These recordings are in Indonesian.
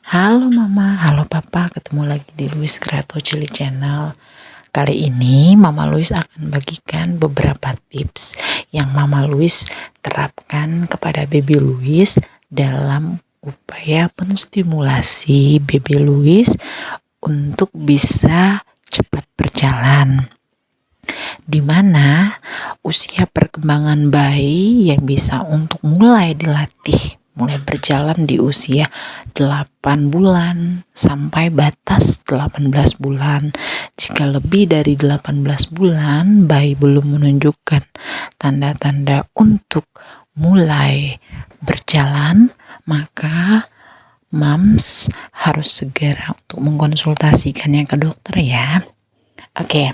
Halo Mama, halo Papa, ketemu lagi di Louis Creato Chili Channel. Kali ini Mama Louis akan bagikan beberapa tips yang Mama Louis terapkan kepada baby Louis dalam upaya menstimulasi baby Louis untuk bisa cepat berjalan. Di mana usia perkembangan bayi yang bisa untuk mulai berjalan di usia 8 bulan sampai batas 18 bulan. Jika lebih dari 18 bulan bayi belum menunjukkan tanda-tanda untuk mulai berjalan, maka moms harus segera untuk mengkonsultasikannya ke dokter ya. Oke.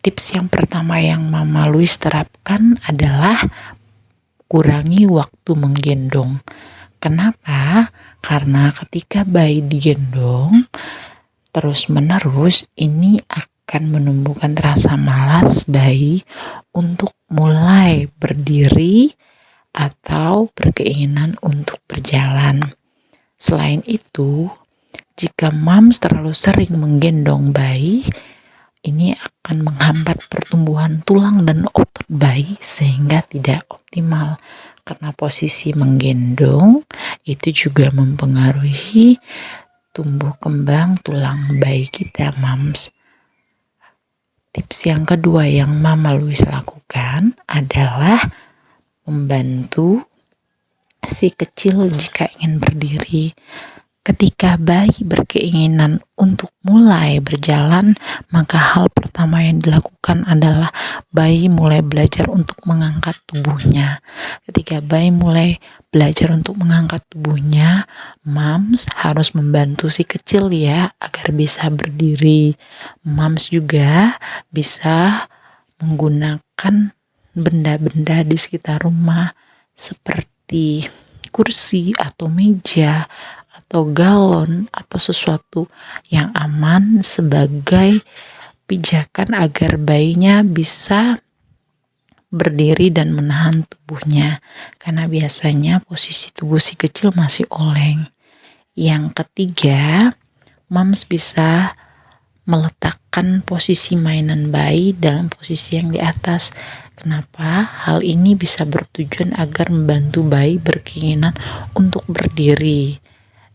Tips yang pertama yang Mama Louis terapkan adalah kurangi waktu menggendong. Kenapa? Karena ketika bayi digendong terus-menerus, ini akan menumbuhkan rasa malas bayi untuk mulai berdiri atau berkeinginan untuk berjalan. Selain itu, jika moms terlalu sering menggendong bayi, ini akan menghambat pertumbuhan tulang dan otot bayi sehingga tidak optimal, karena posisi menggendong itu juga mempengaruhi tumbuh kembang tulang bayi kita, moms. Tips yang kedua yang Mama Louis lakukan adalah membantu si kecil jika ingin berdiri. Ketika bayi berkeinginan untuk mulai berjalan, maka hal pertama yang dilakukan adalah bayi mulai belajar untuk mengangkat tubuhnya. Ketika bayi mulai belajar untuk mengangkat tubuhnya, moms harus membantu si kecil ya agar bisa berdiri. Moms juga bisa menggunakan benda-benda di sekitar rumah seperti kursi atau meja atau galon atau sesuatu yang aman sebagai pijakan agar bayinya bisa berdiri dan menahan tubuhnya, karena biasanya posisi tubuh si kecil masih oleng. Yang ketiga, moms bisa meletakkan posisi mainan bayi dalam posisi yang di atas. Kenapa? Hal ini bisa bertujuan agar membantu bayi berkeinginan untuk berdiri.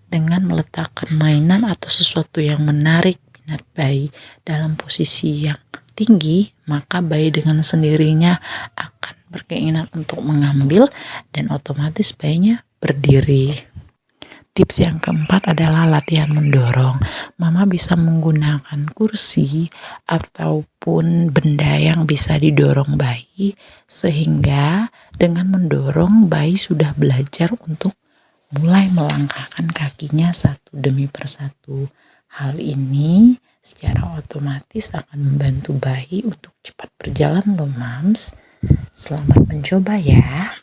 Dengan meletakkan mainan atau sesuatu yang menarik minat bayi dalam posisi yang tinggi, maka bayi dengan sendirinya akan berkeinginan untuk mengambil dan otomatis bayinya berdiri. Tips yang keempat adalah latihan mendorong. Mama bisa menggunakan kursi ataupun benda yang bisa didorong bayi, sehingga dengan mendorong bayi sudah belajar untuk mulai melangkahkan kakinya satu demi persatu. Hal ini secara otomatis akan membantu bayi untuk cepat berjalan loh, moms. Selamat mencoba ya.